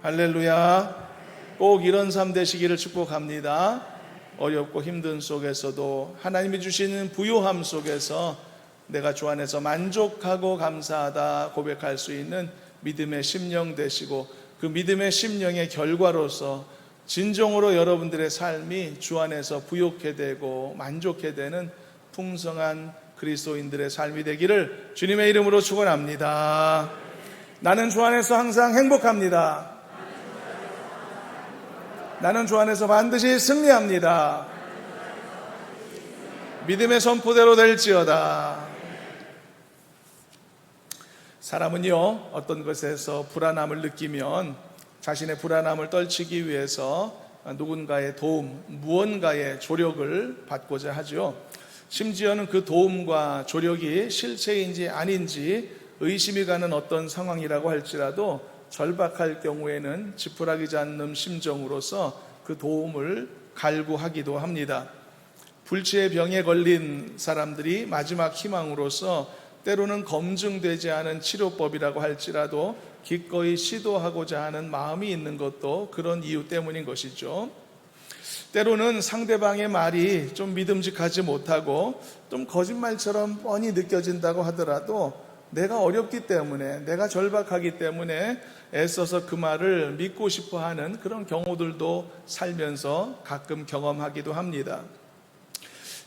할렐루야. 꼭 이런 삶 되시기를 축복합니다. 어렵고 힘든 속에서도 하나님이 주시는 부요함 속에서 내가 주 안에서 만족하고 감사하다 고백할 수 있는 믿음의 심령 되시고, 그 믿음의 심령의 결과로서 진정으로 여러분들의 삶이 주 안에서 부욕해 되고 만족해 되는 풍성한 그리스도인들의 삶이 되기를 주님의 이름으로 축원합니다. 나는 주 안에서 항상 행복합니다. 나는 주 안에서 반드시 승리합니다. 믿음의 선포대로 될지어다. 사람은요, 어떤 것에서 불안함을 느끼면 자신의 불안함을 떨치기 위해서 누군가의 도움, 무언가의 조력을 받고자 하죠. 심지어는 그 도움과 조력이 실체인지 아닌지 의심이 가는 어떤 상황이라고 할지라도 절박할 경우에는 지푸라기지 않는 심정으로서 그 도움을 갈구하기도 합니다. 불치의 병에 걸린 사람들이 마지막 희망으로서 때로는 검증되지 않은 치료법이라고 할지라도 기꺼이 시도하고자 하는 마음이 있는 것도 그런 이유 때문인 것이죠. 때로는 상대방의 말이 좀 믿음직하지 못하고 좀 거짓말처럼 뻔히 느껴진다고 하더라도 내가 어렵기 때문에, 내가 절박하기 때문에 애써서 그 말을 믿고 싶어 하는 그런 경우들도 살면서 가끔 경험하기도 합니다.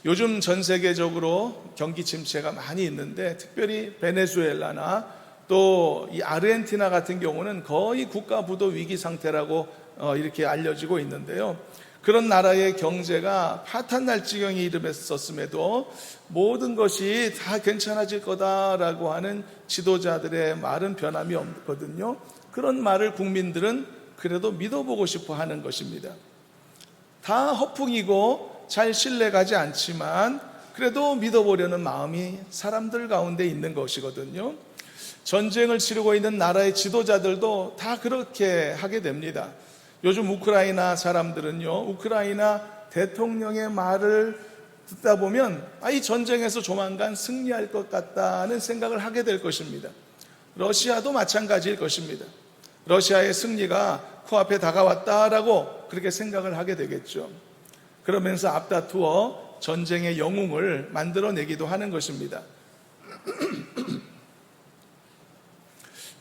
요즘 전 세계적으로 경기 침체가 많이 있는데, 특별히 베네수엘라나 또 이 아르헨티나 같은 경우는 거의 국가 부도 위기 상태라고 이렇게 알려지고 있는데요. 그런 나라의 경제가 파탄날 지경에 이르렀었음에도 모든 것이 다 괜찮아질 거다라고 하는 지도자들의 말은 변함이 없거든요. 그런 말을 국민들은 그래도 믿어보고 싶어 하는 것입니다. 다 허풍이고 잘 신뢰가지 않지만 그래도 믿어보려는 마음이 사람들 가운데 있는 것이거든요. 전쟁을 치르고 있는 나라의 지도자들도 다 그렇게 하게 됩니다. 요즘 우크라이나 사람들은요, 우크라이나 대통령의 말을 듣다 보면 이 전쟁에서 조만간 승리할 것 같다는 생각을 하게 될 것입니다. 러시아도 마찬가지일 것입니다. 러시아의 승리가 코앞에 다가왔다라고 그렇게 생각을 하게 되겠죠. 그러면서 앞다투어 전쟁의 영웅을 만들어내기도 하는 것입니다.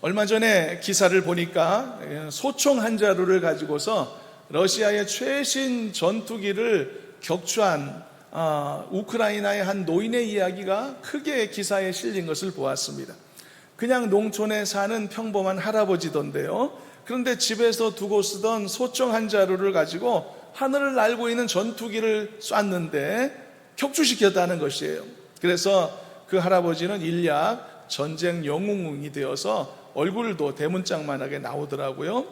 얼마 전에 기사를 보니까 소총 한 자루를 가지고서 러시아의 최신 전투기를 격추한 우크라이나의 한 노인의 이야기가 크게 기사에 실린 것을 보았습니다. 그냥 농촌에 사는 평범한 할아버지던데요. 그런데 집에서 두고 쓰던 소총 한 자루를 가지고 하늘을 날고 있는 전투기를 쐈는데 격추시켰다는 것이에요. 그래서 그 할아버지는 일약 전쟁 영웅이 되어서 얼굴도 대문짝만하게 나오더라고요.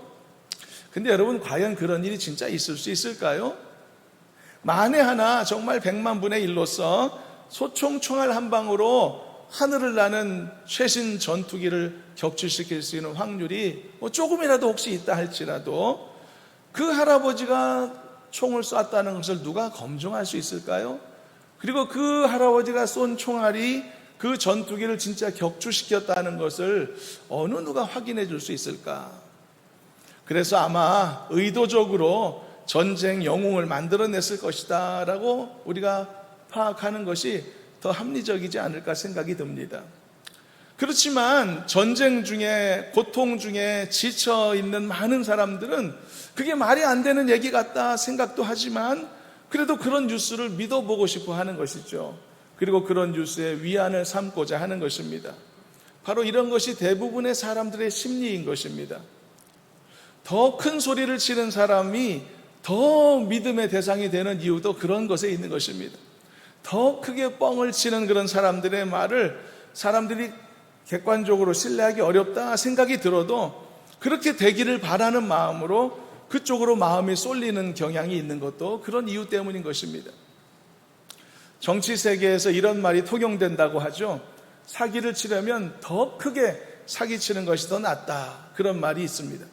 근데 여러분, 과연 그런 일이 진짜 있을 수 있을까요? 만에 하나 정말 100만 분의 1로서 소총 총알 한 방으로 하늘을 나는 최신 전투기를 격추시킬 수 있는 확률이 조금이라도 혹시 있다 할지라도 그 할아버지가 총을 쐈다는 것을 누가 검증할 수 있을까요? 그리고 그 할아버지가 쏜 총알이 그 전투기를 진짜 격추시켰다는 것을 어느 누가 확인해 줄 수 있을까? 그래서 아마 의도적으로 전쟁 영웅을 만들어냈을 것이다 라고 우리가 파악하는 것이 더 합리적이지 않을까 생각이 듭니다. 그렇지만 전쟁 중에, 고통 중에 지쳐있는 많은 사람들은 그게 말이 안 되는 얘기 같다 생각도 하지만 그래도 그런 뉴스를 믿어보고 싶어 하는 것이죠. 그리고 그런 뉴스에 위안을 삼고자 하는 것입니다. 바로 이런 것이 대부분의 사람들의 심리인 것입니다. 더 큰 소리를 치는 사람이 더 믿음의 대상이 되는 이유도 그런 것에 있는 것입니다. 더 크게 뻥을 치는 그런 사람들의 말을 사람들이 객관적으로 신뢰하기 어렵다 생각이 들어도 그렇게 되기를 바라는 마음으로 그쪽으로 마음이 쏠리는 경향이 있는 것도 그런 이유 때문인 것입니다. 정치 세계에서 이런 말이 통용된다고 하죠. 사기를 치려면 더 크게 사기치는 것이 더 낫다, 그런 말이 있습니다.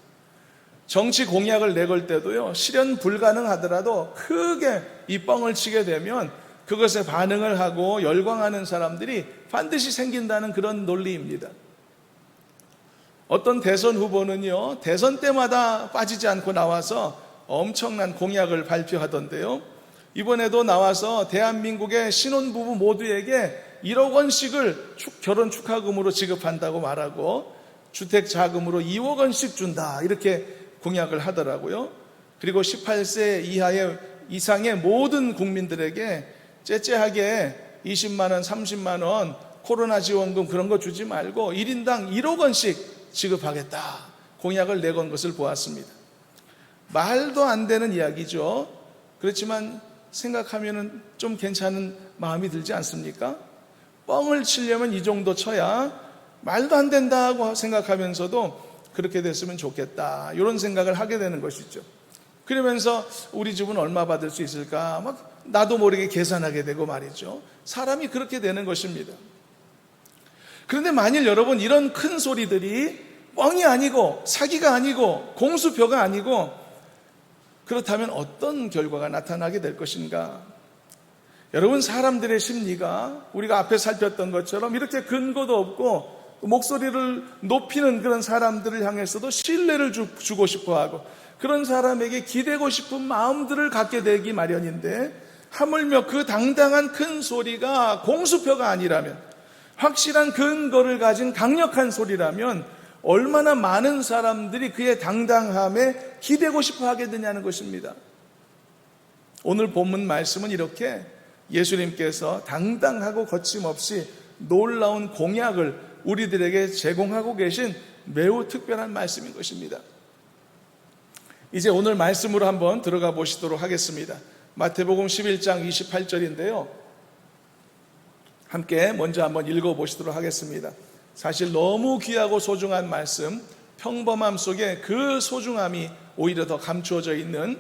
정치 공약을 내걸 때도요, 실현 불가능하더라도 크게 이 뻥을 치게 되면 그것에 반응을 하고 열광하는 사람들이 반드시 생긴다는 그런 논리입니다. 어떤 대선 후보는요, 대선 때마다 빠지지 않고 나와서 엄청난 공약을 발표하던데요. 이번에도 나와서 대한민국의 신혼부부 모두에게 1억 원씩을 결혼 축하금으로 지급한다고 말하고 주택 자금으로 2억 원씩 준다 이렇게 공약을 하더라고요. 그리고 18세 이상의 모든 국민들에게 째째하게 20만 원, 30만 원 코로나 지원금 그런 거 주지 말고 1인당 1억 원씩 지급하겠다 공약을 내건 것을 보았습니다. 말도 안 되는 이야기죠. 그렇지만 생각하면 좀 괜찮은 마음이 들지 않습니까? 뻥을 치려면 이 정도 쳐야 말도 안 된다고 생각하면서도 그렇게 됐으면 좋겠다 이런 생각을 하게 되는 것이죠. 그러면서 우리 집은 얼마 받을 수 있을까 막 나도 모르게 계산하게 되고 말이죠. 사람이 그렇게 되는 것입니다. 그런데 만일 여러분 이런 큰 소리들이 뻥이 아니고 사기가 아니고 공수표가 아니고 그렇다면 어떤 결과가 나타나게 될 것인가? 여러분 사람들의 심리가 우리가 앞에 살폈던 것처럼 이렇게 근거도 없고 목소리를 높이는 그런 사람들을 향해서도 신뢰를 주고 싶어하고 그런 사람에게 기대고 싶은 마음들을 갖게 되기 마련인데 하물며 그 당당한 큰 소리가 공수표가 아니라면 확실한 근거를 가진 강력한 소리라면 얼마나 많은 사람들이 그의 당당함에 기대고 싶어 하게 되냐는 것입니다. 오늘 본문 말씀은 이렇게 예수님께서 당당하고 거침없이 놀라운 공약을 우리들에게 제공하고 계신 매우 특별한 말씀인 것입니다. 이제 오늘 말씀으로 한번 들어가 보시도록 하겠습니다. 마태복음 11장 28절인데요. 함께 먼저 한번 읽어보시도록 하겠습니다. 사실 너무 귀하고 소중한 말씀, 평범함 속에 그 소중함이 오히려 더 감추어져 있는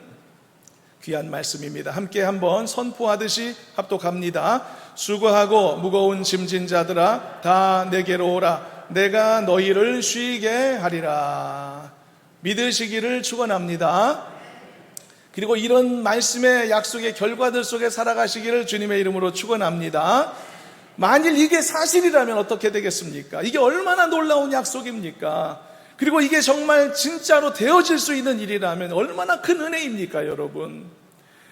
귀한 말씀입니다. 함께 한번 선포하듯이 합독합니다. 수고하고 무거운 짐진 자들아 다 내게로 오라. 내가 너희를 쉬게 하리라. 믿으시기를 축원합니다. 그리고 이런 말씀의 약속의 결과들 속에 살아가시기를 주님의 이름으로 축원합니다. 만일 이게 사실이라면 어떻게 되겠습니까? 이게 얼마나 놀라운 약속입니까? 그리고 이게 정말 진짜로 되어질 수 있는 일이라면 얼마나 큰 은혜입니까, 여러분?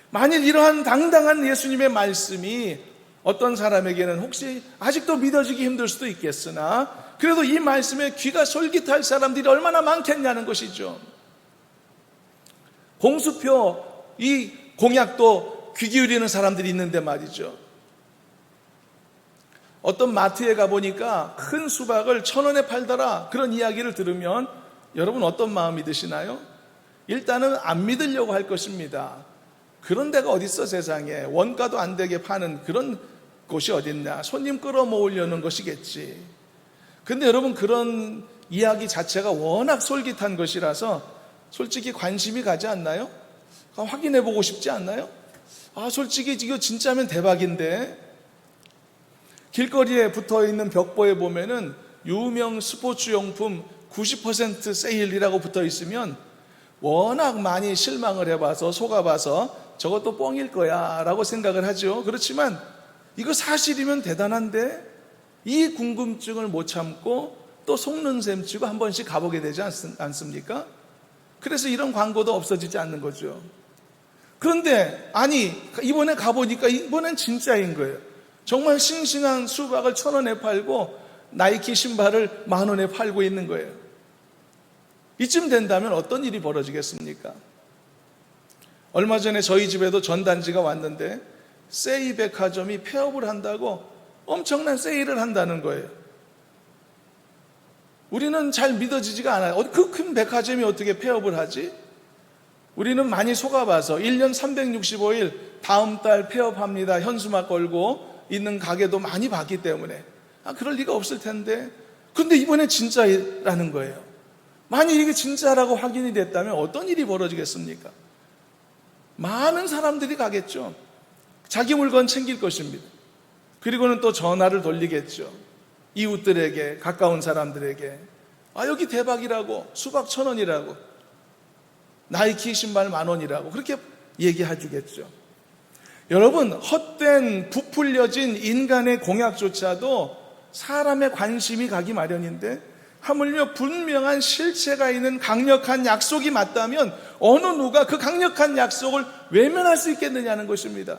만일 이러한 당당한 예수님의 말씀이 어떤 사람에게는 혹시 아직도 믿어지기 힘들 수도 있겠으나 그래도 이 말씀에 귀가 솔깃할 사람들이 얼마나 많겠냐는 것이죠. 공수표 이 공약도 귀 기울이는 사람들이 있는데 말이죠. 어떤 마트에 가보니까 큰 수박을 1,000원에 팔더라 그런 이야기를 들으면 여러분 어떤 마음이 드시나요? 일단은 안 믿으려고 할 것입니다. 그런 데가 어딨어 세상에. 원가도 안 되게 파는 그런 곳이 어딨냐. 손님 끌어모으려는 것이겠지. 근데 여러분 그런 이야기 자체가 워낙 솔깃한 것이라서 솔직히 관심이 가지 않나요? 확인해보고 싶지 않나요? 솔직히 이거 진짜면 대박인데. 길거리에 붙어있는 벽보에 보면은 유명 스포츠용품 90% 세일이라고 붙어있으면 워낙 많이 실망을 해봐서 속아봐서 저것도 뻥일 거야 라고 생각을 하죠. 그렇지만 이거 사실이면 대단한데 이 궁금증을 못 참고 또 속는 셈 치고 한 번씩 가보게 되지 않습니까? 그래서 이런 광고도 없어지지 않는 거죠. 그런데 이번에 가보니까 이번엔 진짜인 거예요. 정말 싱싱한 수박을 1,000원에 팔고 나이키 신발을 10,000원에 팔고 있는 거예요. 이쯤 된다면 어떤 일이 벌어지겠습니까? 얼마 전에 저희 집에도 전단지가 왔는데 세이 백화점이 폐업을 한다고 엄청난 세일을 한다는 거예요. 우리는 잘 믿어지지가 않아요. 그 큰 백화점이 어떻게 폐업을 하지? 우리는 많이 속아봐서 1년 365일 다음 달 폐업합니다. 현수막 걸고 있는 가게도 많이 봤기 때문에 그럴 리가 없을 텐데 근데 이번에 진짜라는 거예요. 만약 이게 진짜라고 확인이 됐다면 어떤 일이 벌어지겠습니까? 많은 사람들이 가겠죠. 자기 물건 챙길 것입니다. 그리고는 또 전화를 돌리겠죠. 이웃들에게, 가까운 사람들에게 여기 대박이라고, 수박 1,000원이라고, 나이키 신발 10,000원이라고 그렇게 얘기해 주겠죠. 여러분, 헛된 부풀려진 인간의 공약조차도 사람의 관심이 가기 마련인데 하물며 분명한 실체가 있는 강력한 약속이 맞다면 어느 누가 그 강력한 약속을 외면할 수 있겠느냐는 것입니다.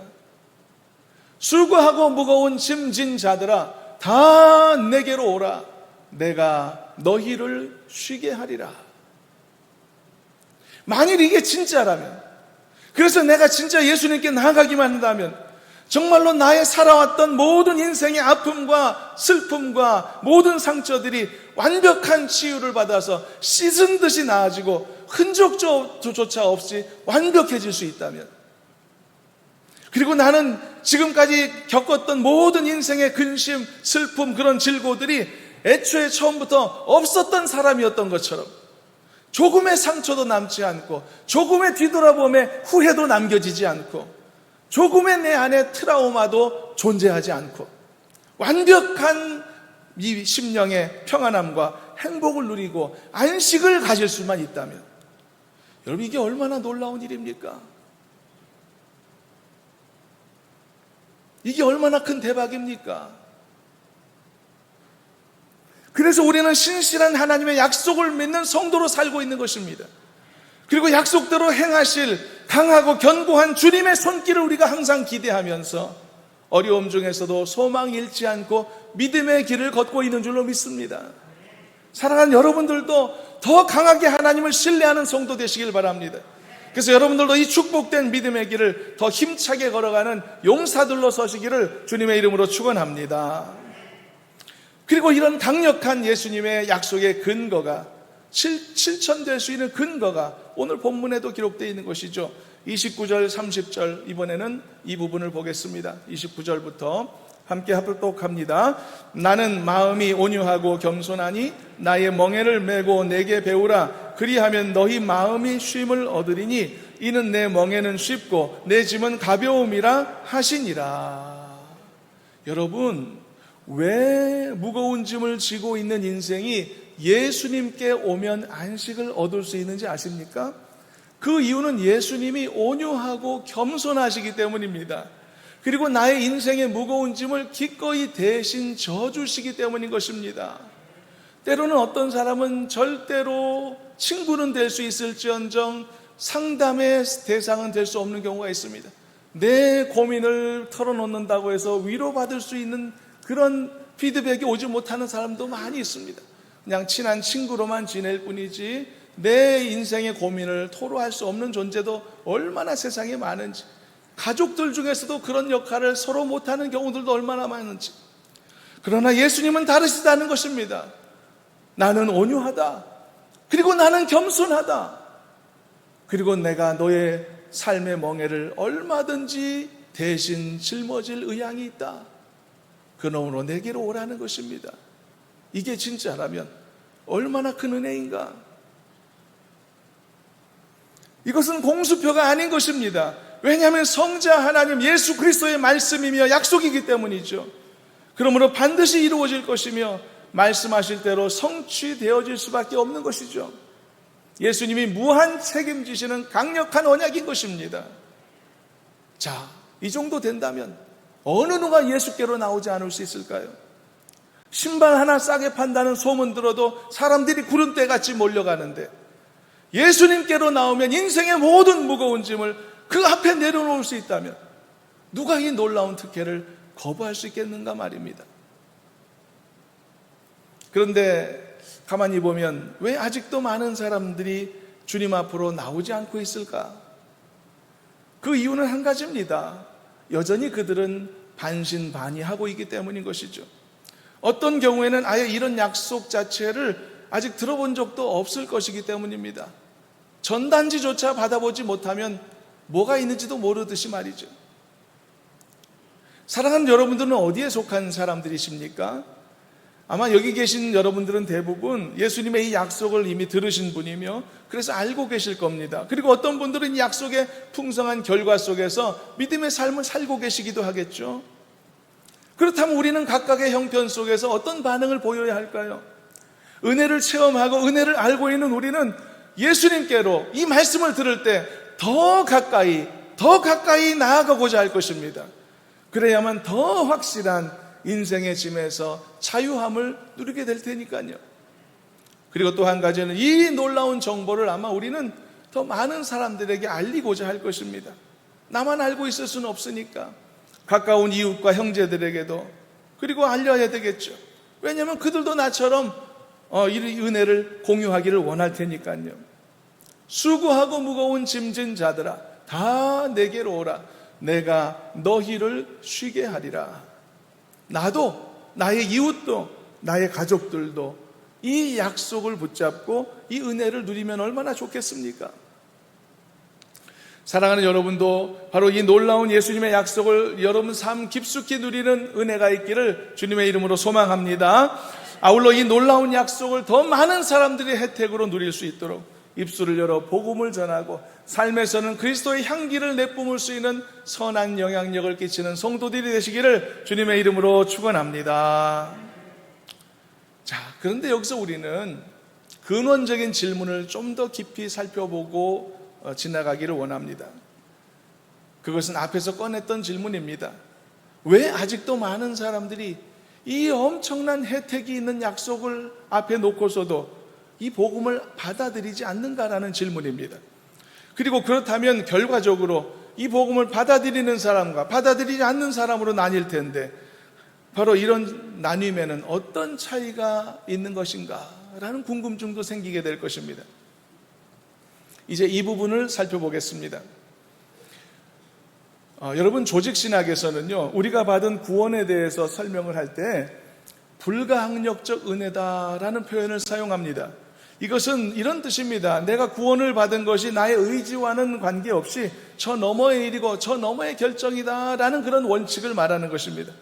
수고하고 무거운 짐진 자들아 다 내게로 오라. 내가 너희를 쉬게 하리라. 만일 이게 진짜라면, 그래서 내가 진짜 예수님께 나아가기만 한다면 정말로 나의 살아왔던 모든 인생의 아픔과 슬픔과 모든 상처들이 완벽한 치유를 받아서 씻은 듯이 나아지고 흔적조차 없이 완벽해질 수 있다면, 그리고 나는 지금까지 겪었던 모든 인생의 근심, 슬픔, 그런 질고들이 애초에 처음부터 없었던 사람이었던 것처럼 조금의 상처도 남지 않고 조금의 뒤돌아봄에 후회도 남겨지지 않고 조금의 내 안에 트라우마도 존재하지 않고 완벽한 이 심령의 평안함과 행복을 누리고 안식을 가질 수만 있다면, 여러분 이게 얼마나 놀라운 일입니까? 이게 얼마나 큰 대박입니까? 그래서 우리는 신실한 하나님의 약속을 믿는 성도로 살고 있는 것입니다. 그리고 약속대로 행하실 강하고 견고한 주님의 손길을 우리가 항상 기대하면서 어려움 중에서도 소망 잃지 않고 믿음의 길을 걷고 있는 줄로 믿습니다. 사랑하는 여러분들도 더 강하게 하나님을 신뢰하는 성도 되시길 바랍니다. 그래서 여러분들도 이 축복된 믿음의 길을 더 힘차게 걸어가는 용사들로 서시기를 주님의 이름으로 축원합니다. 그리고 이런 강력한 예수님의 약속의 근거가 실천될 수 있는 근거가 오늘 본문에도 기록되어 있는 것이죠. 29절 30절 이번에는 이 부분을 보겠습니다. 29절부터 함께 합독합니다. 나는 마음이 온유하고 겸손하니 나의 멍에를 메고 내게 배우라. 그리하면 너희 마음이 쉼을 얻으리니 이는 내 멍에는 쉽고 내 짐은 가벼움이라 하시니라. 여러분, 왜 무거운 짐을 지고 있는 인생이 예수님께 오면 안식을 얻을 수 있는지 아십니까? 그 이유는 예수님이 온유하고 겸손하시기 때문입니다. 그리고 나의 인생의 무거운 짐을 기꺼이 대신 져주시기 때문인 것입니다. 때로는 어떤 사람은 절대로 친구는 될 수 있을지언정 상담의 대상은 될 수 없는 경우가 있습니다. 내 고민을 털어놓는다고 해서 위로받을 수 있는 그런 피드백이 오지 못하는 사람도 많이 있습니다. 그냥 친한 친구로만 지낼 뿐이지 내 인생의 고민을 토로할 수 없는 존재도 얼마나 세상에 많은지, 가족들 중에서도 그런 역할을 서로 못하는 경우들도 얼마나 많은지. 그러나 예수님은 다르시다는 것입니다. 나는 온유하다. 그리고 나는 겸손하다. 그리고 내가 너의 삶의 멍에를 얼마든지 대신 짊어질 의향이 있다. 그러므로 내게로 오라는 것입니다. 이게 진짜라면 얼마나 큰 은혜인가. 이것은 공수표가 아닌 것입니다. 왜냐하면 성자 하나님 예수 그리스도의 말씀이며 약속이기 때문이죠. 그러므로 반드시 이루어질 것이며 말씀하실 대로 성취되어질 수밖에 없는 것이죠. 예수님이 무한 책임지시는 강력한 언약인 것입니다. 자, 이 정도 된다면 어느 누가 예수께로 나오지 않을 수 있을까요? 신발 하나 싸게 판다는 소문 들어도 사람들이 구름대같이 몰려가는데 예수님께로 나오면 인생의 모든 무거운 짐을 그 앞에 내려놓을 수 있다면 누가 이 놀라운 특혜를 거부할 수 있겠는가 말입니다. 그런데 가만히 보면 왜 아직도 많은 사람들이 주님 앞으로 나오지 않고 있을까? 그 이유는 한 가지입니다. 여전히 그들은 반신반의하고 있기 때문인 것이죠. 어떤 경우에는 아예 이런 약속 자체를 아직 들어본 적도 없을 것이기 때문입니다. 전단지조차 받아보지 못하면 뭐가 있는지도 모르듯이 말이죠. 사랑하는 여러분들은 어디에 속한 사람들이십니까? 아마 여기 계신 여러분들은 대부분 예수님의 이 약속을 이미 들으신 분이며 그래서 알고 계실 겁니다. 그리고 어떤 분들은 이 약속의 풍성한 결과 속에서 믿음의 삶을 살고 계시기도 하겠죠. 그렇다면 우리는 각각의 형편 속에서 어떤 반응을 보여야 할까요? 은혜를 체험하고 은혜를 알고 있는 우리는 예수님께로 이 말씀을 들을 때 더 가까이 나아가고자 할 것입니다. 그래야만 더 확실한 인생의 짐에서 자유함을 누리게 될 테니까요. 그리고 또 한 가지는 이 놀라운 정보를 아마 우리는 더 많은 사람들에게 알리고자 할 것입니다. 나만 알고 있을 수는 없으니까 가까운 이웃과 형제들에게도 그리고 알려야 되겠죠. 왜냐하면 그들도 나처럼 이 은혜를 공유하기를 원할 테니까요. 수고하고 무거운 짐진 자들아 다 내게로 오라. 내가 너희를 쉬게 하리라. 나도 나의 이웃도 나의 가족들도 이 약속을 붙잡고 이 은혜를 누리면 얼마나 좋겠습니까? 사랑하는 여러분도 바로 이 놀라운 예수님의 약속을 여러분 삶 깊숙이 누리는 은혜가 있기를 주님의 이름으로 소망합니다. 아울러 이 놀라운 약속을 더 많은 사람들이 혜택으로 누릴 수 있도록 입술을 열어 복음을 전하고 삶에서는 그리스도의 향기를 내뿜을 수 있는 선한 영향력을 끼치는 성도들이 되시기를 주님의 이름으로 축원합니다. 자, 그런데 여기서 우리는 근원적인 질문을 좀 더 깊이 살펴보고 지나가기를 원합니다. 그것은 앞에서 꺼냈던 질문입니다. 왜 아직도 많은 사람들이 이 엄청난 혜택이 있는 약속을 앞에 놓고서도 이 복음을 받아들이지 않는가라는 질문입니다. 그리고 그렇다면 결과적으로 이 복음을 받아들이는 사람과 받아들이지 않는 사람으로 나뉠 텐데 바로 이런 나뉘면은 어떤 차이가 있는 것인가라는 궁금증도 생기게 될 것입니다. 이제 이 부분을 살펴보겠습니다. 여러분 조직신학에서는요, 우리가 받은 구원에 대해서 설명을 할 때 불가항력적 은혜다라는 표현을 사용합니다. 이것은 이런 뜻입니다. 내가 구원을 받은 것이 나의 의지와는 관계없이 저 너머의 일이고 저 너머의 결정이다라는 그런 원칙을 말하는 것입니다.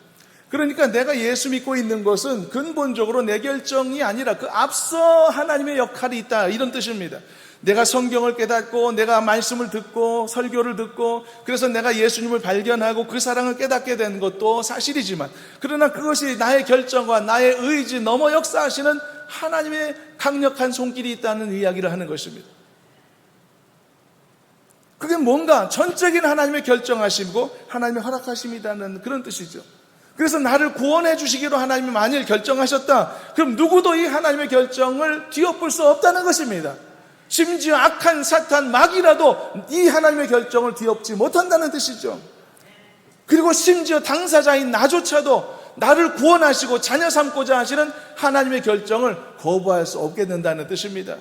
그러니까 내가 예수 믿고 있는 것은 근본적으로 내 결정이 아니라 그 앞서 하나님의 역할이 있다, 이런 뜻입니다. 내가 성경을 깨닫고 내가 말씀을 듣고 설교를 듣고 그래서 내가 예수님을 발견하고 그 사랑을 깨닫게 된 것도 사실이지만 그러나 그것이 나의 결정과 나의 의지 넘어 역사하시는 하나님의 강력한 손길이 있다는 이야기를 하는 것입니다. 그게 뭔가 전적인 하나님의 결정하심고 하나님의 허락하심이라는 그런 뜻이죠. 그래서 나를 구원해 주시기로 하나님이 만일 결정하셨다, 그럼 누구도 이 하나님의 결정을 뒤엎을 수 없다는 것입니다. 심지어 악한 사탄 마귀라도 이 하나님의 결정을 뒤엎지 못한다는 뜻이죠. 그리고 심지어 당사자인 나조차도 나를 구원하시고 자녀 삼고자 하시는 하나님의 결정을 거부할 수 없게 된다는 뜻입니다.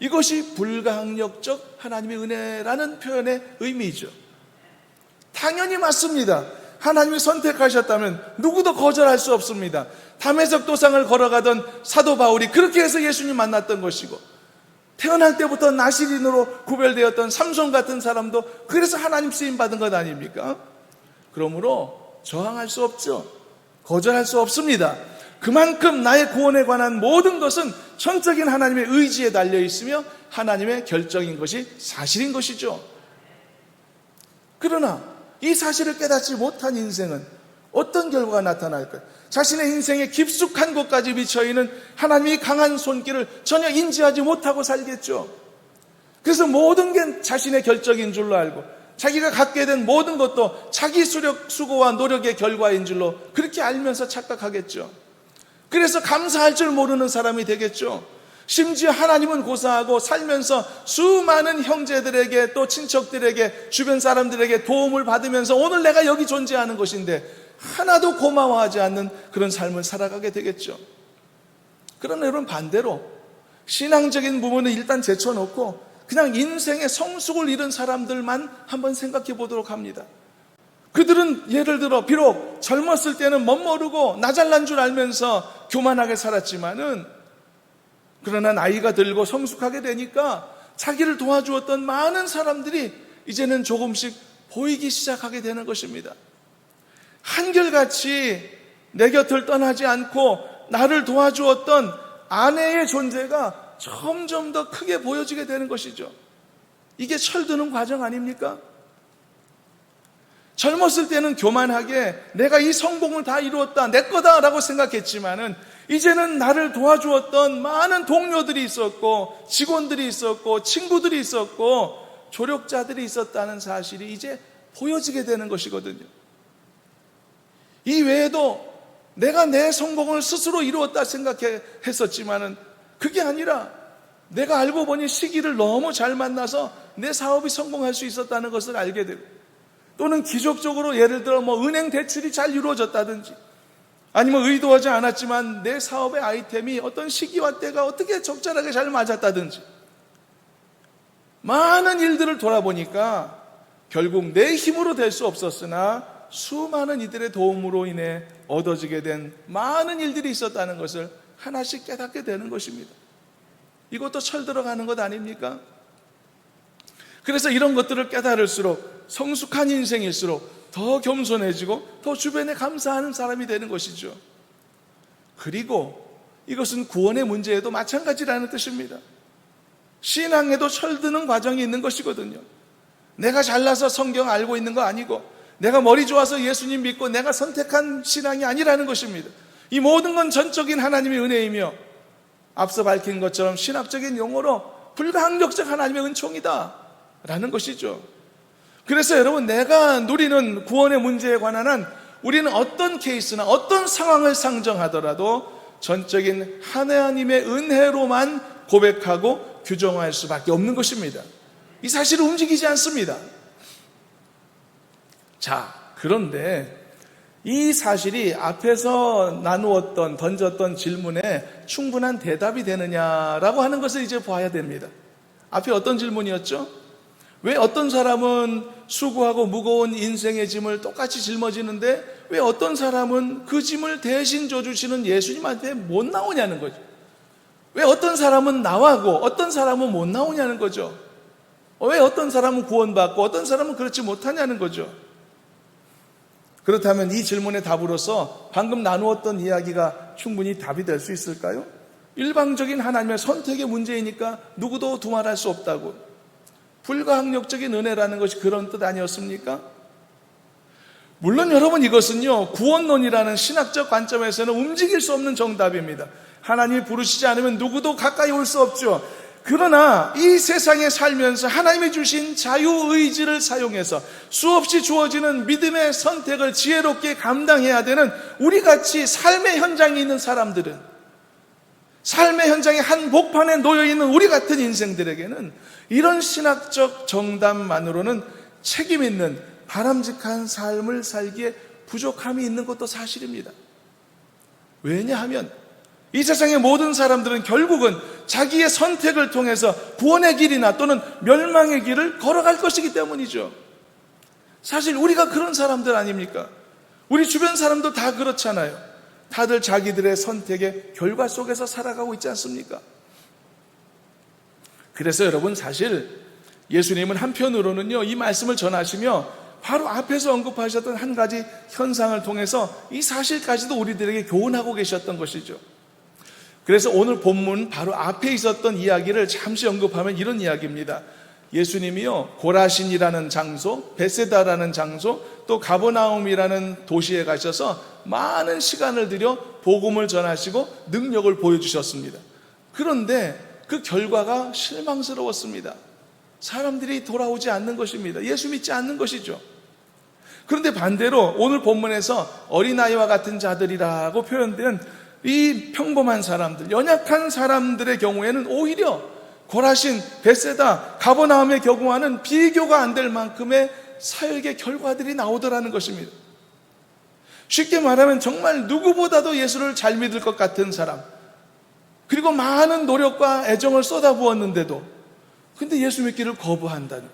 이것이 불가항력적 하나님의 은혜라는 표현의 의미이죠. 당연히 맞습니다. 하나님이 선택하셨다면 누구도 거절할 수 없습니다. 담에색 도상을 걸어가던 사도 바울이 그렇게 해서 예수님 만났던 것이고, 태어날 때부터 나시린으로 구별되었던 삼손 같은 사람도 그래서 하나님 쓰임받은 것 아닙니까? 그러므로 저항할 수 없죠. 거절할 수 없습니다. 그만큼 나의 구원에 관한 모든 것은 전적인 하나님의 의지에 달려 있으며 하나님의 결정인 것이 사실인 것이죠. 그러나 이 사실을 깨닫지 못한 인생은 어떤 결과가 나타날까요? 자신의 인생의 깊숙한 곳까지 미쳐있는 하나님의 강한 손길을 전혀 인지하지 못하고 살겠죠. 그래서 모든 게 자신의 결정인 줄로 알고 자기가 갖게 된 모든 것도 자기 수고와 노력의 결과인 줄로 그렇게 알면서 착각하겠죠. 그래서 감사할 줄 모르는 사람이 되겠죠. 심지어 하나님은 고사하고 살면서 수많은 형제들에게 또 친척들에게 주변 사람들에게 도움을 받으면서 오늘 내가 여기 존재하는 것인데 하나도 고마워하지 않는 그런 삶을 살아가게 되겠죠. 그러나 여러분 반대로 신앙적인 부분은 일단 제쳐놓고 그냥 인생의 성숙을 잃은 사람들만 한번 생각해 보도록 합니다. 그들은 예를 들어 비록 젊었을 때는 멋모르고 나 잘난 줄 알면서 교만하게 살았지만은 그러나 나이가 들고 성숙하게 되니까 자기를 도와주었던 많은 사람들이 이제는 조금씩 보이기 시작하게 되는 것입니다. 한결같이 내 곁을 떠나지 않고 나를 도와주었던 아내의 존재가 점점 더 크게 보여지게 되는 것이죠. 이게 철드는 과정 아닙니까? 젊었을 때는 교만하게 내가 이 성공을 다 이루었다, 내 거다라고 생각했지만은 이제는 나를 도와주었던 많은 동료들이 있었고 직원들이 있었고 친구들이 있었고 조력자들이 있었다는 사실이 이제 보여지게 되는 것이거든요. 이 외에도 내가 내 성공을 스스로 이루었다 생각했었지만은 그게 아니라 내가 알고 보니 시기를 너무 잘 만나서 내 사업이 성공할 수 있었다는 것을 알게 되고, 또는 기적적으로 예를 들어 은행 대출이 잘 이루어졌다든지, 아니면 의도하지 않았지만 내 사업의 아이템이 어떤 시기와 때가 어떻게 적절하게 잘 맞았다든지, 많은 일들을 돌아보니까 결국 내 힘으로 될 수 없었으나 수많은 이들의 도움으로 인해 얻어지게 된 많은 일들이 있었다는 것을 하나씩 깨닫게 되는 것입니다. 이것도 철 들어가는 것 아닙니까? 그래서 이런 것들을 깨달을수록 성숙한 인생일수록 더 겸손해지고 더 주변에 감사하는 사람이 되는 것이죠. 그리고 이것은 구원의 문제에도 마찬가지라는 뜻입니다. 신앙에도 철드는 과정이 있는 것이거든요. 내가 잘나서 성경 알고 있는 거 아니고, 내가 머리 좋아서 예수님 믿고 내가 선택한 신앙이 아니라는 것입니다. 이 모든 건 전적인 하나님의 은혜이며, 앞서 밝힌 것처럼 신학적인 용어로 불가항력적 하나님의 은총이다 라는 것이죠. 그래서 여러분, 내가 누리는 구원의 문제에 관한 한 우리는 어떤 케이스나 어떤 상황을 상정하더라도 전적인 하나님의 은혜로만 고백하고 규정할 수밖에 없는 것입니다. 이 사실은 움직이지 않습니다. 자, 그런데 이 사실이 앞에서 던졌던 질문에 충분한 대답이 되느냐라고 하는 것을 이제 봐야 됩니다. 앞에 어떤 질문이었죠? 왜 어떤 사람은 수고하고 무거운 인생의 짐을 똑같이 짊어지는데 왜 어떤 사람은 그 짐을 대신 져주시는 예수님한테 못 나오냐는 거죠. 왜 어떤 사람은 나가고 어떤 사람은 못 나오냐는 거죠. 왜 어떤 사람은 구원받고 어떤 사람은 그렇지 못하냐는 거죠. 그렇다면 이 질문의 답으로서 방금 나누었던 이야기가 충분히 답이 될 수 있을까요? 일방적인 하나님의 선택의 문제이니까 누구도 두말할 수 없다고. 불가항력적인 은혜라는 것이 그런 뜻 아니었습니까? 물론 여러분, 이것은요, 구원론이라는 신학적 관점에서는 움직일 수 없는 정답입니다. 하나님이 부르시지 않으면 누구도 가까이 올 수 없죠. 그러나 이 세상에 살면서 하나님이 주신 자유의지를 사용해서 수없이 주어지는 믿음의 선택을 지혜롭게 감당해야 되는 우리같이 삶의 현장에 있는 사람들은, 삶의 현장의 한 복판에 놓여있는 우리 같은 인생들에게는 이런 신학적 정답만으로는 책임 있는 바람직한 삶을 살기에 부족함이 있는 것도 사실입니다. 왜냐하면 이 세상의 모든 사람들은 결국은 자기의 선택을 통해서 구원의 길이나 또는 멸망의 길을 걸어갈 것이기 때문이죠. 사실 우리가 그런 사람들 아닙니까? 우리 주변 사람도 다 그렇잖아요. 다들 자기들의 선택의 결과 속에서 살아가고 있지 않습니까? 그래서 여러분, 사실 예수님은 한편으로는요, 이 말씀을 전하시며 바로 앞에서 언급하셨던 한 가지 현상을 통해서 이 사실까지도 우리들에게 교훈하고 계셨던 것이죠. 그래서 오늘 본문 바로 앞에 있었던 이야기를 잠시 언급하면 이런 이야기입니다. 예수님이요, 고라신이라는 장소, 베세다라는 장소, 또 가버나움이라는 도시에 가셔서 많은 시간을 들여 복음을 전하시고 능력을 보여주셨습니다. 그런데 그 결과가 실망스러웠습니다. 사람들이 돌아오지 않는 것입니다. 예수 믿지 않는 것이죠. 그런데 반대로 오늘 본문에서 어린아이와 같은 자들이라고 표현된 이 평범한 사람들, 연약한 사람들의 경우에는 오히려 고라신, 베세다, 가버나움의 경우와는 비교가 안 될 만큼의 사역의 결과들이 나오더라는 것입니다. 쉽게 말하면 정말 누구보다도 예수를 잘 믿을 것 같은 사람, 그리고 많은 노력과 애정을 쏟아부었는데도 근데 예수 믿기를 거부한다는,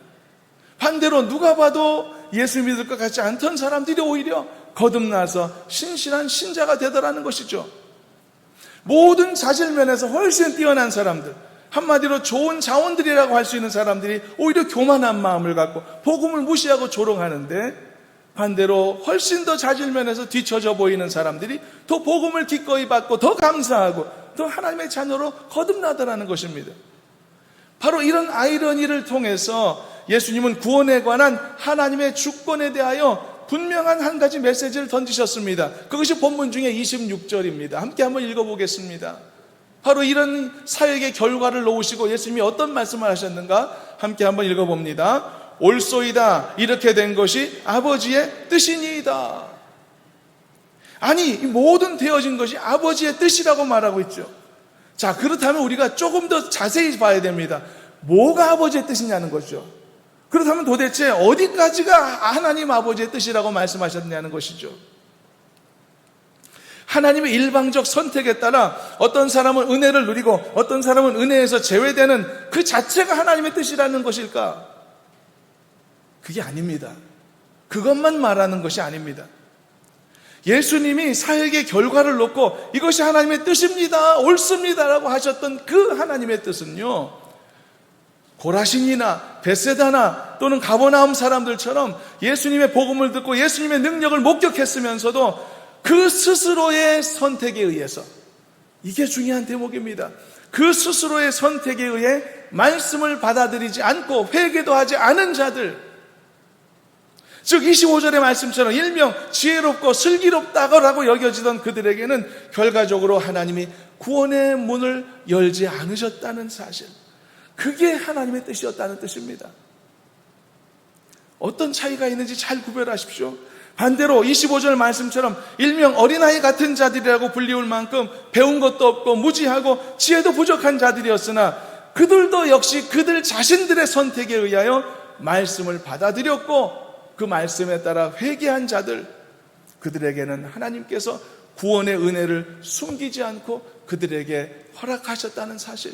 반대로 누가 봐도 예수 믿을 것 같지 않던 사람들이 오히려 거듭나서 신실한 신자가 되더라는 것이죠. 모든 자질면에서 훨씬 뛰어난 사람들, 한마디로 좋은 자원들이라고 할 수 있는 사람들이 오히려 교만한 마음을 갖고 복음을 무시하고 조롱하는데, 반대로 훨씬 더 자질면에서 뒤처져 보이는 사람들이 더 복음을 기꺼이 받고 더 감사하고 더 하나님의 자녀로 거듭나더라는 것입니다. 바로 이런 아이러니를 통해서 예수님은 구원에 관한 하나님의 주권에 대하여 분명한 한 가지 메시지를 던지셨습니다. 그것이 본문 중에 26절입니다. 함께 한번 읽어보겠습니다. 바로 이런 사역의 결과를 놓으시고 예수님이 어떤 말씀을 하셨는가? 함께 한번 읽어봅니다. 옳소이다, 이렇게 된 것이 아버지의 뜻이니이다. 아니, 이 모든 되어진 것이 아버지의 뜻이라고 말하고 있죠. 자, 그렇다면 우리가 조금 더 자세히 봐야 됩니다. 뭐가 아버지의 뜻이냐는 거죠. 그렇다면 도대체 어디까지가 하나님 아버지의 뜻이라고 말씀하셨냐는 것이죠. 하나님의 일방적 선택에 따라 어떤 사람은 은혜를 누리고 어떤 사람은 은혜에서 제외되는 그 자체가 하나님의 뜻이라는 것일까? 그게 아닙니다. 그것만 말하는 것이 아닙니다. 예수님이 사역의 결과를 놓고 이것이 하나님의 뜻입니다, 옳습니다라고 하셨던 그 하나님의 뜻은요, 고라신이나 벳세다나 또는 가버나움 사람들처럼 예수님의 복음을 듣고 예수님의 능력을 목격했으면서도 그 스스로의 선택에 의해서, 이게 중요한 대목입니다. 그 스스로의 선택에 의해 말씀을 받아들이지 않고 회개도 하지 않은 자들, 즉 25절의 말씀처럼 일명 지혜롭고 슬기롭다고 여겨지던 그들에게는 결과적으로 하나님이 구원의 문을 열지 않으셨다는 사실, 그게 하나님의 뜻이었다는 뜻입니다. 어떤 차이가 있는지 잘 구별하십시오. 반대로 25절 말씀처럼 일명 어린아이 같은 자들이라고 불리울 만큼 배운 것도 없고 무지하고 지혜도 부족한 자들이었으나 그들도 역시 그들 자신들의 선택에 의하여 말씀을 받아들였고 그 말씀에 따라 회개한 자들, 그들에게는 하나님께서 구원의 은혜를 숨기지 않고 그들에게 허락하셨다는 사실,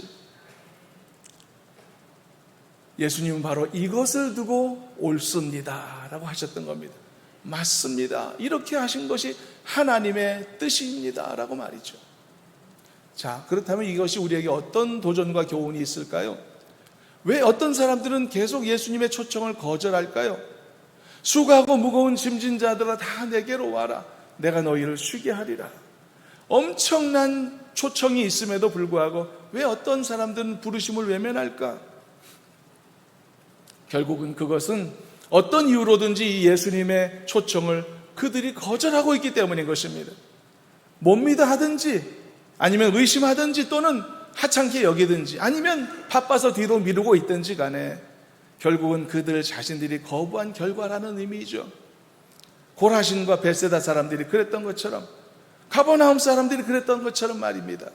예수님은 바로 이것을 두고 옳습니다 라고 하셨던 겁니다. 맞습니다, 이렇게 하신 것이 하나님의 뜻입니다 라고 말이죠. 자, 그렇다면 이것이 우리에게 어떤 도전과 교훈이 있을까요? 왜 어떤 사람들은 계속 예수님의 초청을 거절할까요? 수고하고 무거운 짐진 자들아 다 내게로 와라, 내가 너희를 쉬게 하리라. 엄청난 초청이 있음에도 불구하고 왜 어떤 사람들은 부르심을 외면할까? 결국은 그것은 어떤 이유로든지 이 예수님의 초청을 그들이 거절하고 있기 때문인 것입니다. 못 믿어 하든지 아니면 의심하든지 또는 하찮게 여기든지 아니면 바빠서 뒤로 미루고 있든지 간에 결국은 그들 자신들이 거부한 결과라는 의미이죠. 고라신과 벳세다 사람들이 그랬던 것처럼, 가버나움 사람들이 그랬던 것처럼 말입니다.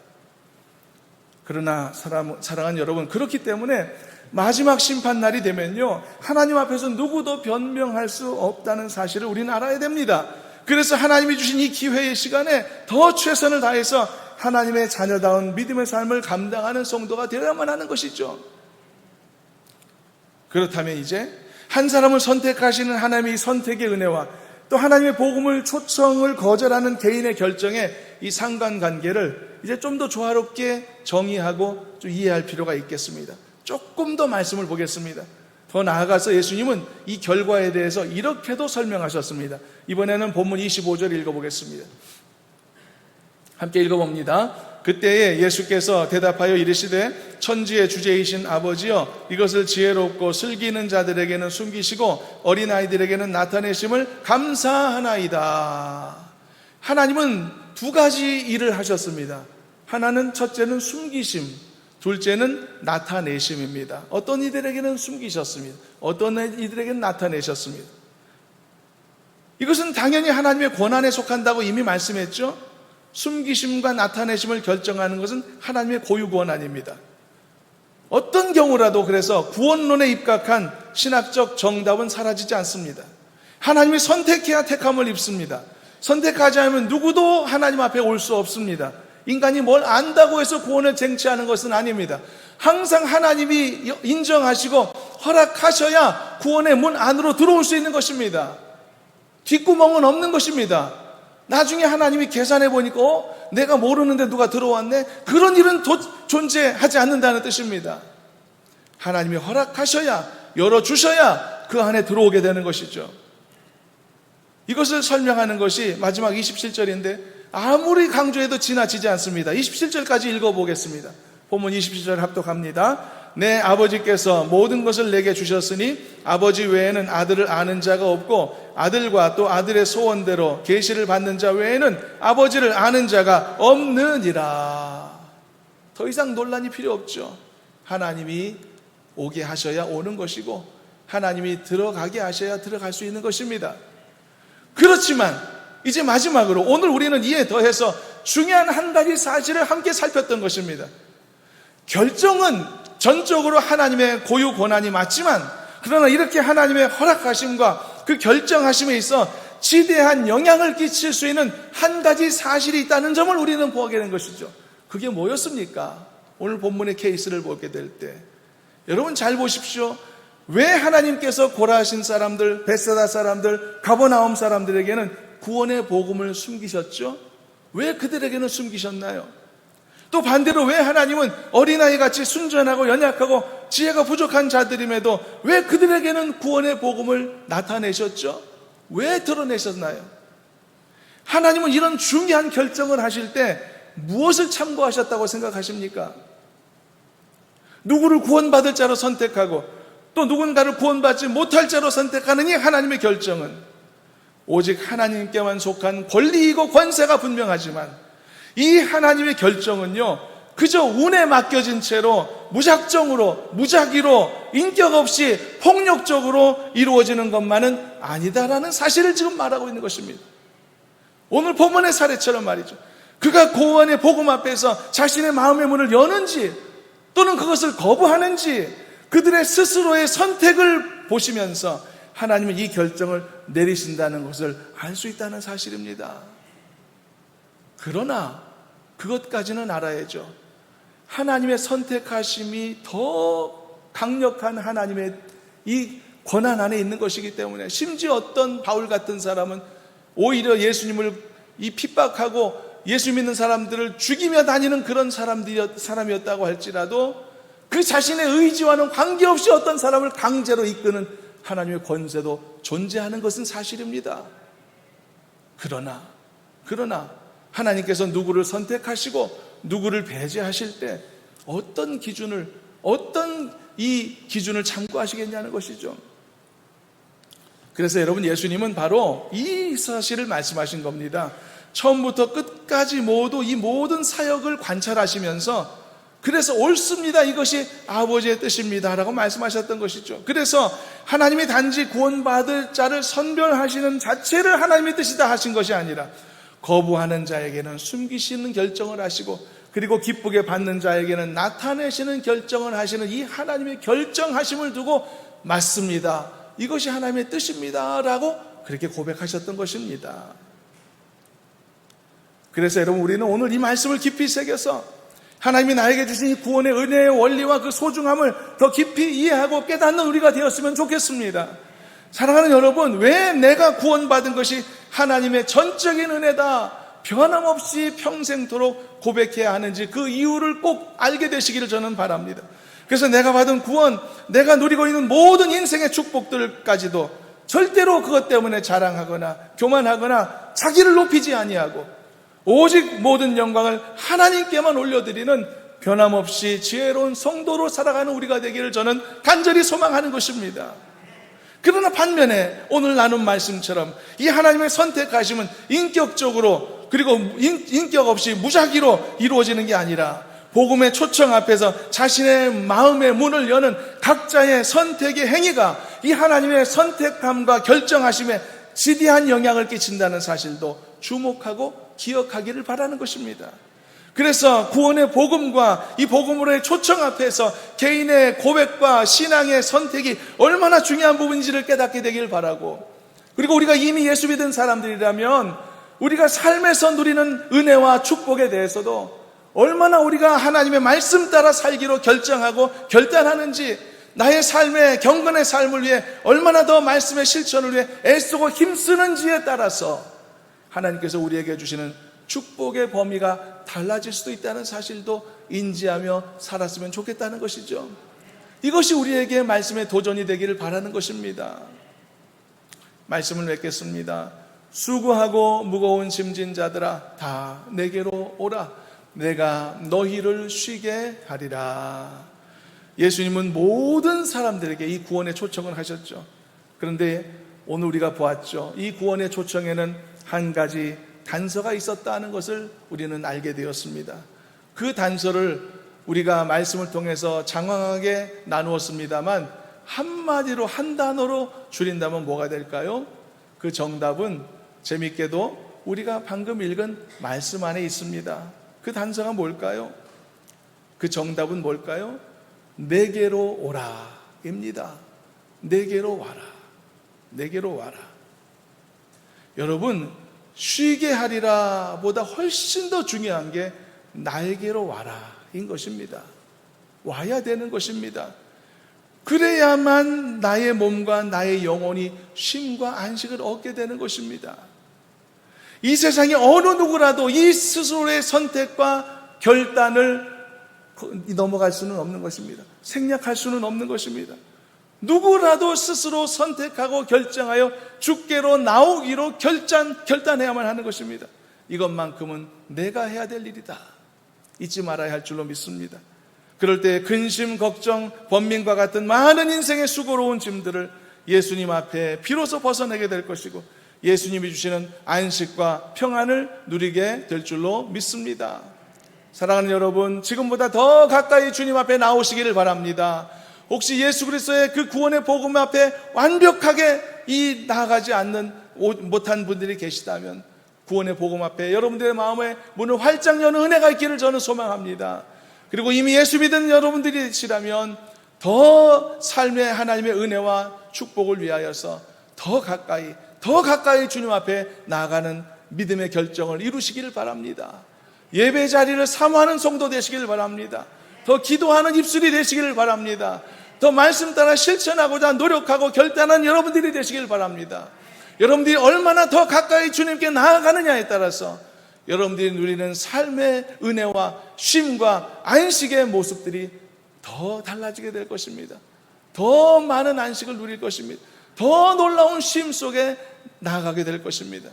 그러나 사랑하는 여러분, 그렇기 때문에 마지막 심판날이 되면요, 하나님 앞에서 누구도 변명할 수 없다는 사실을 우리는 알아야 됩니다. 그래서 하나님이 주신 이 기회의 시간에 더 최선을 다해서 하나님의 자녀다운 믿음의 삶을 감당하는 성도가 되어야만 하는 것이죠. 그렇다면 이제 한 사람을 선택하시는 하나님의 선택의 은혜와 또 하나님의 복음을 초청을 거절하는 개인의 결정에 이 상관관계를 이제 좀 더 조화롭게 정의하고 좀 이해할 필요가 있겠습니다. 조금 더 말씀을 보겠습니다. 더 나아가서 예수님은 이 결과에 대해서 이렇게도 설명하셨습니다. 이번에는 본문 25절 읽어보겠습니다. 함께 읽어봅니다. 그때에 예수께서 대답하여 이르시되 천지의 주제이신 아버지여, 이것을 지혜롭고 슬기는 자들에게는 숨기시고 어린아이들에게는 나타내심을 감사하나이다. 하나님은 두 가지 일을 하셨습니다. 하나는 첫째는 숨기심, 둘째는 나타내심입니다. 어떤 이들에게는 숨기셨습니다. 어떤 이들에게는 나타내셨습니다. 이것은 당연히 하나님의 권한에 속한다고 이미 말씀했죠. 숨기심과 나타내심을 결정하는 것은 하나님의 고유 권한입니다. 어떤 경우라도 그래서 구원론에 입각한 신학적 정답은 사라지지 않습니다. 하나님이 선택해야 택함을 입습니다. 선택하지 않으면 누구도 하나님 앞에 올 수 없습니다. 인간이 뭘 안다고 해서 구원을 쟁취하는 것은 아닙니다. 항상 하나님이 인정하시고 허락하셔야 구원의 문 안으로 들어올 수 있는 것입니다. 뒷구멍은 없는 것입니다. 나중에 하나님이 계산해 보니까 내가 모르는데 누가 들어왔네? 그런 일은 존재하지 않는다는 뜻입니다. 하나님이 허락하셔야, 열어주셔야 그 안에 들어오게 되는 것이죠. 이것을 설명하는 것이 마지막 27절인데 아무리 강조해도 지나치지 않습니다. 27절까지 읽어보겠습니다. 본문 27절 합독합니다. 내 아버지께서 모든 것을 내게 주셨으니 아버지 외에는 아들을 아는 자가 없고 아들과 또 아들의 소원대로 계시를 받는 자 외에는 아버지를 아는 자가 없느니라. 더 이상 논란이 필요 없죠. 하나님이 오게 하셔야 오는 것이고 하나님이 들어가게 하셔야 들어갈 수 있는 것입니다. 그렇지만 이제 마지막으로 오늘 우리는 이에 더해서 중요한 한 가지 사실을 함께 살폈던 것입니다. 결정은 전적으로 하나님의 고유 권한이 맞지만, 그러나 이렇게 하나님의 허락하심과 그 결정하심에 있어 지대한 영향을 끼칠 수 있는 한 가지 사실이 있다는 점을 우리는 보게 된 것이죠. 그게 뭐였습니까? 오늘 본문의 케이스를 보게 될 때 여러분 잘 보십시오. 왜 하나님께서 고라신 사람들, 벳사다 사람들, 가버나움 사람들에게는 구원의 복음을 숨기셨죠? 왜 그들에게는 숨기셨나요? 또 반대로 왜 하나님은 어린아이같이 순전하고 연약하고 지혜가 부족한 자들임에도 왜 그들에게는 구원의 복음을 나타내셨죠? 왜 드러내셨나요? 하나님은 이런 중요한 결정을 하실 때 무엇을 참고하셨다고 생각하십니까? 누구를 구원받을 자로 선택하고 또 누군가를 구원받지 못할 자로 선택하는 이 하나님의 결정은 오직 하나님께만 속한 권리이고 권세가 분명하지만, 이 하나님의 결정은요 그저 운에 맡겨진 채로 무작정으로, 무작위로, 인격 없이 폭력적으로 이루어지는 것만은 아니다라는 사실을 지금 말하고 있는 것입니다. 오늘 본문의 사례처럼 말이죠. 그가 구원의 복음 앞에서 자신의 마음의 문을 여는지 또는 그것을 거부하는지 그들의 스스로의 선택을 보시면서 하나님은 이 결정을 내리신다는 것을 알 수 있다는 사실입니다. 그러나 그것까지는 알아야죠. 하나님의 선택하심이 더 강력한 하나님의 이 권한 안에 있는 것이기 때문에, 심지어 어떤 바울 같은 사람은 오히려 예수님을 이 핍박하고 예수 믿는 사람들을 죽이며 다니는 그런 사람이었다고 할지라도 그 자신의 의지와는 관계없이 어떤 사람을 강제로 이끄는 하나님의 권세도 존재하는 것은 사실입니다. 그러나 하나님께서 누구를 선택하시고 누구를 배제하실 때 어떤 이 기준을 참고하시겠냐는 것이죠. 그래서 여러분, 예수님은 바로 이 사실을 말씀하신 겁니다. 처음부터 끝까지 모두 이 모든 사역을 관찰하시면서 그래서 옳습니다, 이것이 아버지의 뜻입니다 라고 말씀하셨던 것이죠. 그래서 하나님이 단지 구원받을 자를 선별하시는 자체를 하나님의 뜻이다 하신 것이 아니라 거부하는 자에게는 숨기시는 결정을 하시고, 그리고 기쁘게 받는 자에게는 나타내시는 결정을 하시는 이 하나님의 결정하심을 두고 맞습니다, 이것이 하나님의 뜻입니다 라고 그렇게 고백하셨던 것입니다. 그래서 여러분, 우리는 오늘 이 말씀을 깊이 새겨서 하나님이 나에게 주신 이 구원의 은혜의 원리와 그 소중함을 더 깊이 이해하고 깨닫는 우리가 되었으면 좋겠습니다. 사랑하는 여러분, 왜 내가 구원받은 것이 하나님의 전적인 은혜다, 변함없이 평생토록 고백해야 하는지 그 이유를 꼭 알게 되시기를 저는 바랍니다. 그래서 내가 받은 구원, 내가 누리고 있는 모든 인생의 축복들까지도 절대로 그것 때문에 자랑하거나 교만하거나 자기를 높이지 아니하고 오직 모든 영광을 하나님께만 올려드리는 변함없이 지혜로운 성도로 살아가는 우리가 되기를 저는 간절히 소망하는 것입니다. 그러나 반면에 오늘 나눈 말씀처럼 이 하나님의 선택하심은 인격적으로 그리고 인격 없이 무작위로 이루어지는 게 아니라 복음의 초청 앞에서 자신의 마음의 문을 여는 각자의 선택의 행위가 이 하나님의 선택함과 결정하심에 지대한 영향을 끼친다는 사실도 주목하고 기억하기를 바라는 것입니다. 그래서 구원의 복음과 이 복음으로의 초청 앞에서 개인의 고백과 신앙의 선택이 얼마나 중요한 부분인지를 깨닫게 되길 바라고, 그리고 우리가 이미 예수 믿은 사람들이라면 우리가 삶에서 누리는 은혜와 축복에 대해서도 얼마나 우리가 하나님의 말씀 따라 살기로 결정하고 결단하는지, 나의 삶의 경건의 삶을 위해 얼마나 더 말씀의 실천을 위해 애쓰고 힘쓰는지에 따라서 하나님께서 우리에게 주시는 축복의 범위가 달라질 수도 있다는 사실도 인지하며 살았으면 좋겠다는 것이죠. 이것이 우리에게 말씀의 도전이 되기를 바라는 것입니다. 말씀을 맺겠습니다. 수고하고 무거운 짐진 자들아 다 내게로 오라, 내가 너희를 쉬게 하리라. 예수님은 모든 사람들에게 이 구원의 초청을 하셨죠. 그런데 오늘 우리가 보았죠. 이 구원의 초청에는 한 가지 단서가 있었다는 것을 우리는 알게 되었습니다. 그 단서를 우리가 말씀을 통해서 장황하게 나누었습니다만 한마디로 한 단어로 줄인다면 뭐가 될까요? 그 정답은 재밌게도 우리가 방금 읽은 말씀 안에 있습니다. 그 단서가 뭘까요? 그 정답은 뭘까요? 내게로 오라 입니다. 내게로 와라. 내게로 와라. 여러분, 쉬게 하리라 보다 훨씬 더 중요한 게 나에게로 와라 인 것입니다. 와야 되는 것입니다. 그래야만 나의 몸과 나의 영혼이 쉼과 안식을 얻게 되는 것입니다. 이 세상에 어느 누구라도 이 스스로의 선택과 결단을 넘어갈 수는 없는 것입니다. 생략할 수는 없는 것입니다. 누구라도 스스로 선택하고 결정하여 주께로 나오기로 결단해야만 하는 것입니다. 이것만큼은 내가 해야 될 일이다. 잊지 말아야 할 줄로 믿습니다. 그럴 때 근심, 걱정, 번민과 같은 많은 인생의 수고로운 짐들을 예수님 앞에 비로소 벗어내게 될 것이고 예수님이 주시는 안식과 평안을 누리게 될 줄로 믿습니다. 사랑하는 여러분, 지금보다 더 가까이 주님 앞에 나오시기를 바랍니다. 혹시 예수 그리스도의 그 구원의 복음 앞에 완벽하게 나아가지 못한 분들이 계시다면 구원의 복음 앞에 여러분들의 마음에 문을 활짝 여는 은혜가 있기를 저는 소망합니다. 그리고 이미 예수 믿은 여러분들이시라면 더 삶의 하나님의 은혜와 축복을 위하여서 더 가까이 주님 앞에 나아가는 믿음의 결정을 이루시기를 바랍니다. 예배 자리를 사모하는 성도 되시기를 바랍니다. 더 기도하는 입술이 되시기를 바랍니다. 더 말씀 따라 실천하고자 노력하고 결단한 여러분들이 되시기를 바랍니다. 여러분들이 얼마나 더 가까이 주님께 나아가느냐에 따라서 여러분들이 누리는 삶의 은혜와 쉼과 안식의 모습들이 더 달라지게 될 것입니다. 더 많은 안식을 누릴 것입니다. 더 놀라운 쉼 속에 나아가게 될 것입니다.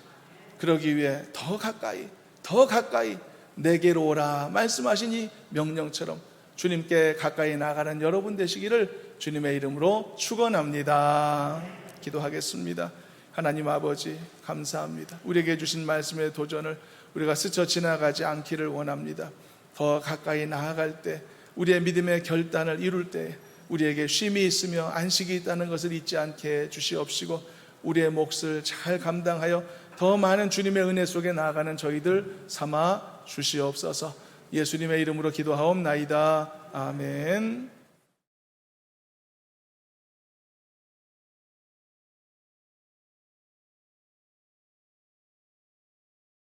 그러기 위해 더 가까이 내게로 오라 말씀하신 이 명령처럼 주님께 가까이 나가는 여러분 되시기를 주님의 이름으로 축원합니다. 기도하겠습니다. 하나님 아버지 감사합니다. 우리에게 주신 말씀의 도전을 우리가 스쳐 지나가지 않기를 원합니다. 더 가까이 나아갈 때 우리의 믿음의 결단을 이룰 때 우리에게 쉼이 있으며 안식이 있다는 것을 잊지 않게 주시옵시고 우리의 몫을 잘 감당하여 더 많은 주님의 은혜 속에 나아가는 저희들 삼아 주시옵소서. 예수님의 이름으로 기도하옵나이다. 아멘.